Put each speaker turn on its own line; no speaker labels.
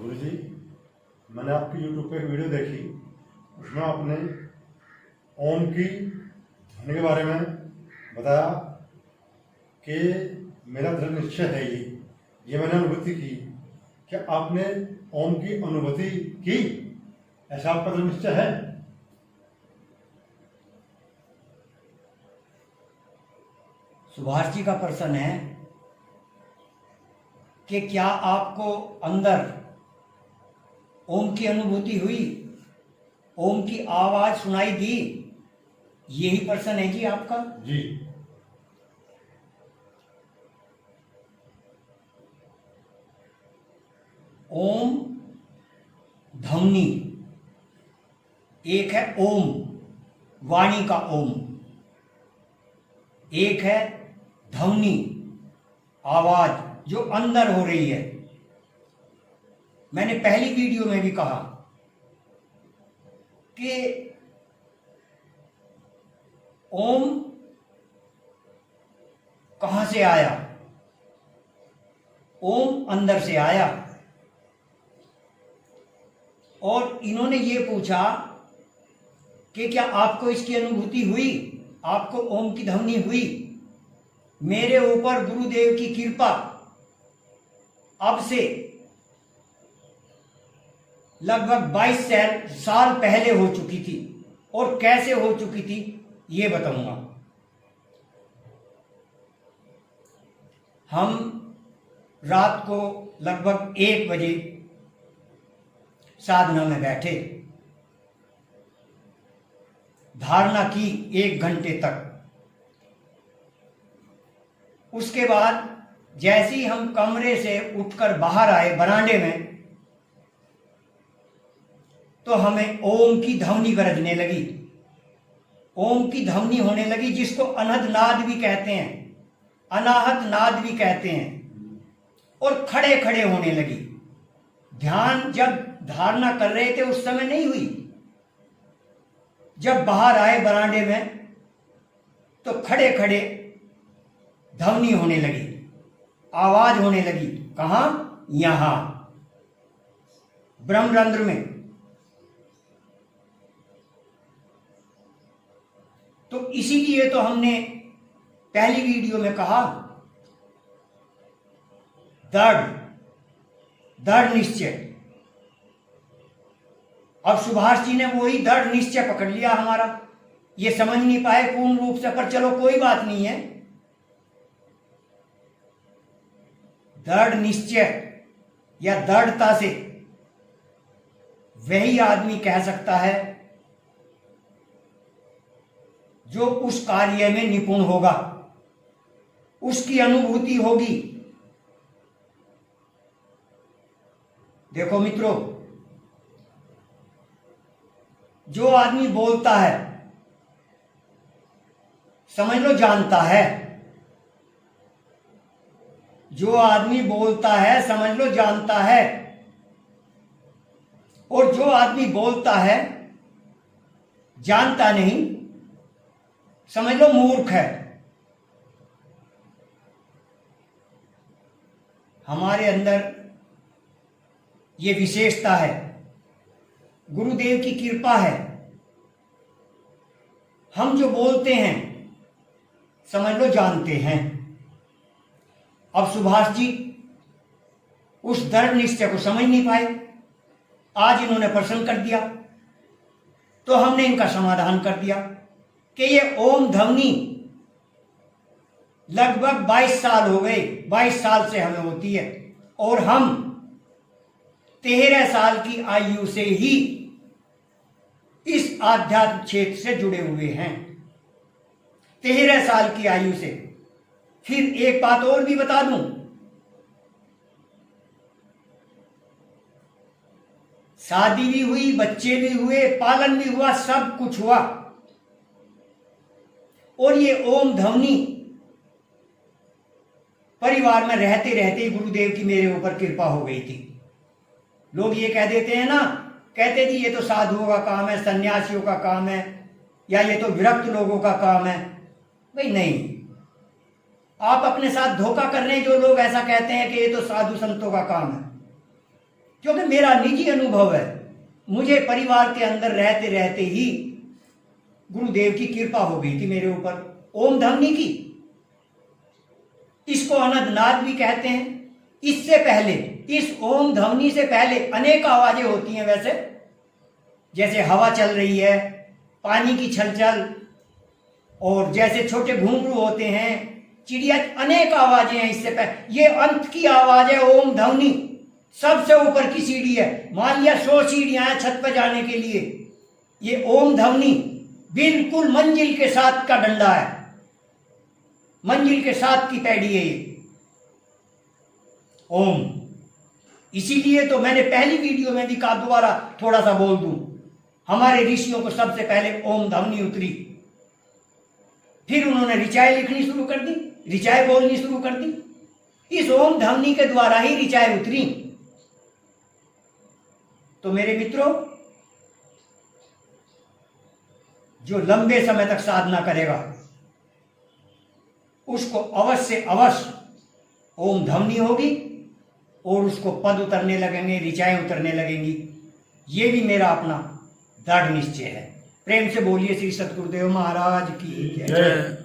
गुरुजी, मैंने आपकी यूट्यूब पे एक वीडियो देखी, उसमें आपने ओम की ध्वनि के बारे में बताया कि मेरा दृढ़ निश्चय है ये मैंने अनुभूति की। क्या आपने ओम की अनुभूति की? ऐसा आपका दृढ़ निश्चय है?
सुभाष जी का प्रश्न है कि क्या आपको अंदर ओम की अनुभूति हुई, ओम की आवाज सुनाई दी? यही प्रश्न है जी आपका?
जी।
ओम ध्वनि एक है, ओम वाणी का ओम, एक है ध्वनि आवाज जो अंदर हो रही है। मैंने पहली वीडियो में भी कहा कि ओम कहां से आया? ओम अंदर से आया। और इन्होंने ये पूछा कि क्या आपको इसकी अनुभूति हुई, आपको ओम की ध्वनि हुई? मेरे ऊपर गुरुदेव की कृपा अब से लगभग 22 साल पहले हो चुकी थी, और कैसे हो चुकी थी ये बताऊंगा। हम रात को लगभग 1 बजे साधना में बैठे, धारणा की 1 घंटे तक। उसके बाद जैसे ही हम कमरे से उठकर बाहर आए बरामदे में, तो हमें ओम की ध्वनि गरजने लगी। ओम की ध्वनि होने लगी, जिसको अनहद नाद भी कहते हैं, अनाहत नाद भी कहते हैं, और खड़े खड़े होने लगी। ध्यान जब धारणा कर रहे थे उस समय नहीं हुई। जब बाहर आए बरामदे में तो खड़े खड़े ध्वनि होने लगी, आवाज होने लगी। कहां? यहां ब्रह्मरंध्र में। तो इसीलिए तो हमने पहली वीडियो में कहा दृढ़ निश्चय। अब सुभाष जी ने वही दृढ़ निश्चय पकड़ लिया हमारा। ये समझ नहीं पाए पूर्ण रूप से, पर चलो कोई बात नहीं है। दृढ़ निश्चय या दृढ़ता से वही आदमी कह सकता है जो उस कार्य में निपुण होगा, उसकी अनुभूति होगी। देखो मित्रों, जो आदमी बोलता है समझ लो जानता है। जो आदमी बोलता है समझ लो जानता है, और जो आदमी बोलता है जानता नहीं, समझ लो मूर्ख है। हमारे अंदर ये विशेषता है, गुरुदेव की कृपा है। हम जो बोलते हैं समझ लो जानते हैं। अब सुभाष जी उस दृढ़ निश्चय को समझ नहीं पाए। आज इन्होंने प्रश्न कर दिया, तो हमने इनका समाधान कर दिया कि ये ओम ध्वनि लगभग 22 साल हो गए, 22 साल से हमें होती है, और हम 13 साल की आयु से ही इस आध्यात्म क्षेत्र से जुड़े हुए हैं। 13 साल की आयु से। फिर एक बात और भी बता दूं, शादी भी हुई, बच्चे भी हुए, पालन भी हुआ, सब कुछ हुआ, और ये ओम ध्वनि परिवार में रहते रहते गुरुदेव की मेरे ऊपर कृपा हो गई थी। लोग ये कह देते हैं ना, कहते जी ये तो साधुओं का काम है, सन्यासियों का काम है, या ये तो विरक्त लोगों का काम है। भाई नहीं, आप अपने साथ धोखा कर रहे हैं जो लोग ऐसा कहते हैं कि ये तो साधु संतों का काम है। क्योंकि मेरा निजी अनुभव है, मुझे परिवार के अंदर रहते रहते ही गुरुदेव की कृपा हो गई थी मेरे ऊपर ओम ध्वनि की। इसको अनंतनाद भी कहते हैं। इससे पहले, इस ओम ध्वनि से पहले अनेक आवाजें होती हैं वैसे, जैसे हवा चल रही है, पानी की छलछल, और जैसे छोटे घुंघरू होते हैं, चिड़िया, अनेक आवाजें हैं इससे पहले। ये अंत की आवाज है ओम ध्वनि, सबसे ऊपर की सीढ़ी है। मान लिया 100 सीढ़ियां हैं छत पर जाने के लिए, ये ओम ध्वनि बिल्कुल मंजिल के साथ का डंडा है, मंजिल के साथ की पैड़ी है ये ओम। इसीलिए तो मैंने पहली वीडियो में भी कहा, दोबारा थोड़ा सा बोल दूं, हमारे ऋषियों को सबसे पहले ओम ध्वनि उतरी, फिर उन्होंने ऋचाएं लिखनी शुरू कर दी, ऋचाएं बोलनी शुरू कर दी। इस ओम ध्वनि के द्वारा ही ऋचाएं उतरी। तो मेरे मित्रों, जो लंबे समय तक साधना करेगा उसको अवश्य अवश्य ओम ध्वनि होगी और उसको पद उतरने लगेंगे, ऋचाएं उतरने लगेंगी। ये भी मेरा अपना दृढ़ निश्चय है। प्रेम से बोलिए श्री सतगुरुदेव महाराज की जय।